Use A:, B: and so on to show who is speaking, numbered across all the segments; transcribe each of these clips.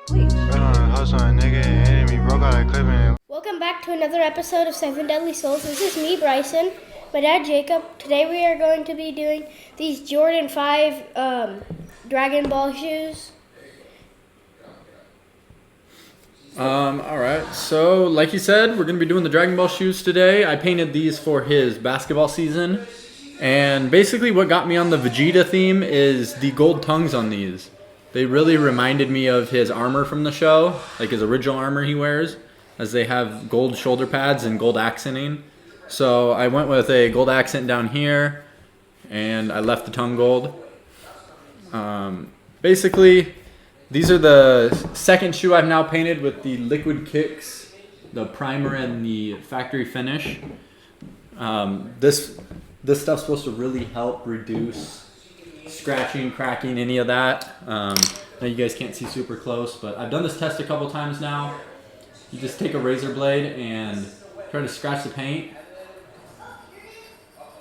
A: Welcome back to another episode of Seven Deadly Souls. This is me, Brycen, my dad, Jacob. Today we are going to be doing these Jordan 5 Dragon Ball shoes.
B: Alright, so like you said, we're going to be doing the Dragon Ball shoes today. I painted these for his basketball season. And basically what got me on the Vegeta theme is the gold tongues on these. They really reminded me of his armor from the show, like his original armor he wears, as they have gold shoulder pads and gold accenting. So I went with a gold accent down here, and I left the tongue gold. Basically, these are the second shoe I've now painted with the liquid kicks, the primer, and the factory finish. This stuff's supposed to really help reduce scratching, cracking, any of that. I know you guys can't see super close, but I've done this test a couple times now. You just take a razor blade and try to scratch the paint.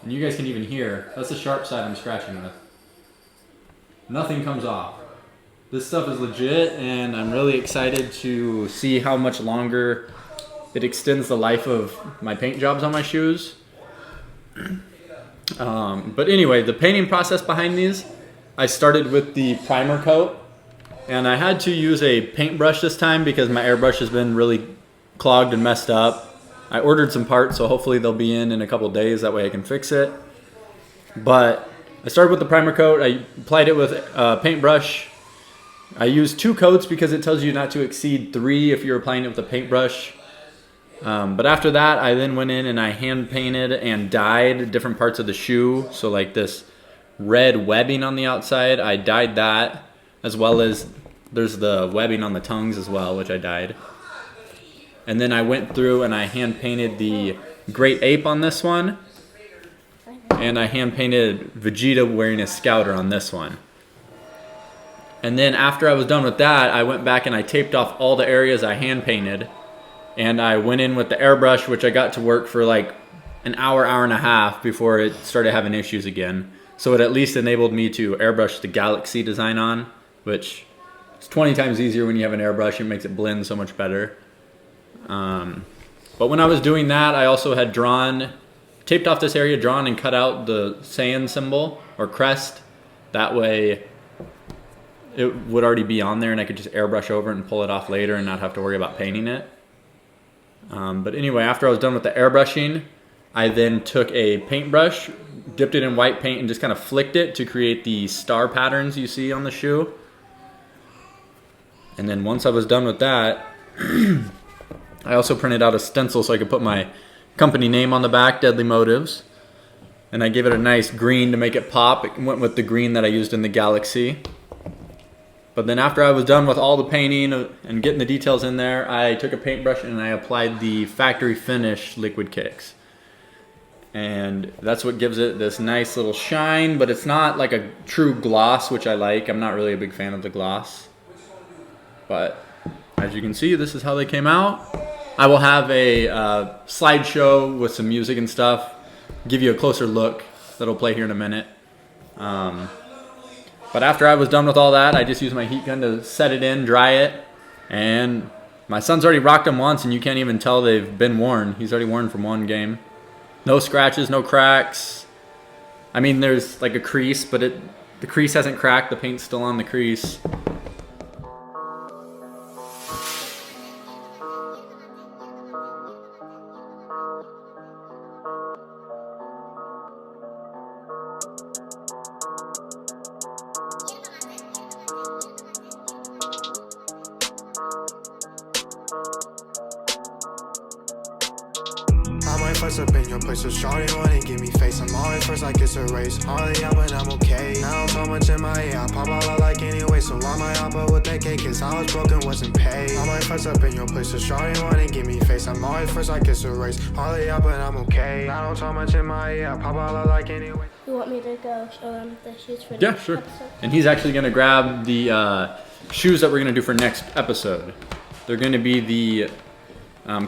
B: And you guys can even hear, that's the sharp side I'm scratching with. Nothing comes off. This stuff is legit, and I'm really excited to see how much longer it extends the life of my paint jobs on my shoes. But anyway, the painting process behind these, I started with the primer coat, and I had to use a paintbrush this time because my airbrush has been really clogged and messed up. I ordered some parts, so hopefully they'll be in a couple days, that way I can fix it. But I started with the primer coat. I applied it with a paintbrush. I used 2 coats because it tells you not to exceed 3 if you're applying it with a paintbrush. But after that, I then went in and I hand painted and dyed different parts of the shoe. So like this red webbing on the outside, I dyed that, as well as there's the webbing on the tongues as well, which I dyed. And then I went through and I hand painted the Great Ape on this one. And I hand painted Vegeta wearing a scouter on this one. And then after I was done with that, I went back and I taped off all the areas I hand painted. And I went in with the airbrush, which I got to work for like an hour, hour and a half before it started having issues again. So it at least enabled me to airbrush the Galaxy design on, which is 20 times easier when you have an airbrush. It makes it blend so much better. But when I was doing that, I also had taped off this area, drawn and cut out the Saiyan symbol or crest. That way it would already be on there and I could just airbrush over it and pull it off later and not have to worry about painting it. But anyway, after I was done with the airbrushing, I then took a paintbrush, dipped it in white paint, and just kind of flicked it to create the star patterns you see on the shoe. And then once I was done with that, I also printed out a stencil so I could put my company name on the back, Deadly Motives. And I gave it a nice green to make it pop. It went with the green that I used in the Galaxy. But then after I was done with all the painting and getting the details in there, I took a paintbrush and I applied the factory finish liquid kicks. And that's what gives it this nice little shine, but it's not like a true gloss, which I like. I'm not really a big fan of the gloss. But as you can see, this is how they came out. I will have a slideshow with some music and stuff, give you a closer look that'll play here in a minute. But after I was done with all that, I just used my heat gun to set it in, dry it, and my son's already rocked them once, and you can't even tell they've been worn. He's already worn from one game. No scratches, no cracks. I mean, there's like a crease, but the crease hasn't cracked. The paint's still on the crease.
C: First up in your place, so shawty wanna give me face. I'm always first like it's a race. Hardly out, but I'm okay. Now I'm so much in my ear, I pop all I like anyway. So why my oppa with that cake? Cause I was broken, wasn't paid. I'm like first up in your place, so shawty wanna give me face. I'm always first like it's a race. Hardly out, but I'm okay. Now I'm so much in my ear, I pop all I like anyway.
A: You want me to go show them the shoes for
B: Yeah, sure. Episode? And he's actually gonna grab the shoes that we're gonna do for next episode. They're gonna be the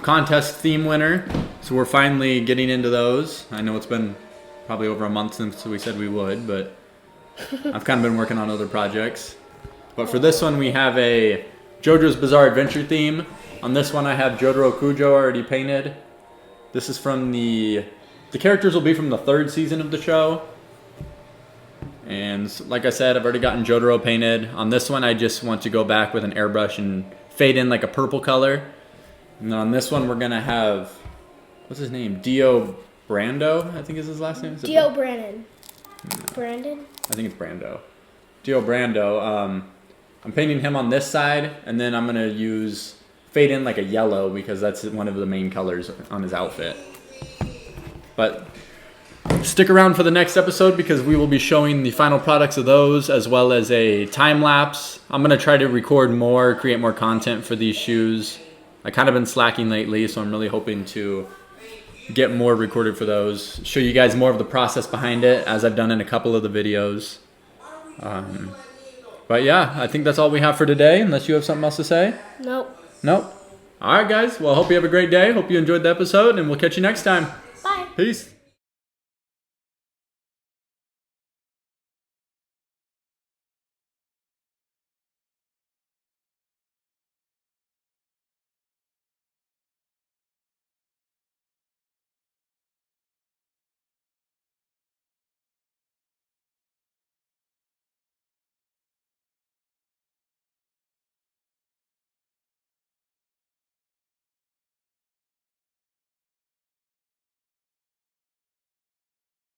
B: contest theme winner. So we're finally getting into those. I know it's been probably over a month since we said we would, but I've kind of been working on other projects. But for this one, we have a JoJo's Bizarre Adventure theme. On this one, I have Jotaro Kujo already painted. This is from the characters will be from the 3rd season of the show. And like I said, I've already gotten Jotaro painted. On this one, I just want to go back with an airbrush and fade in like a purple color. And then on this one, we're going to have, what's his name? Dio Brando, I think is his last name.
A: Dio Brannon. Brandon?
B: I think it's Brando. Dio Brando. I'm painting him on this side, and then I'm going to use fade in like a yellow because that's one of the main colors on his outfit. But stick around for the next episode because we will be showing the final products of those as well as a time lapse. I'm going to try to record more, create more content for these shoes. I kind of been slacking lately, so I'm really hoping to get more recorded for those. Show you guys more of the process behind it as I've done in a couple of the videos. But yeah, I think that's all we have for today, unless you have something else to say.
A: Nope.
B: Nope. All right, guys. Well, I hope you have a great day. Hope you enjoyed the episode, and we'll catch you next time.
A: Bye.
B: Peace.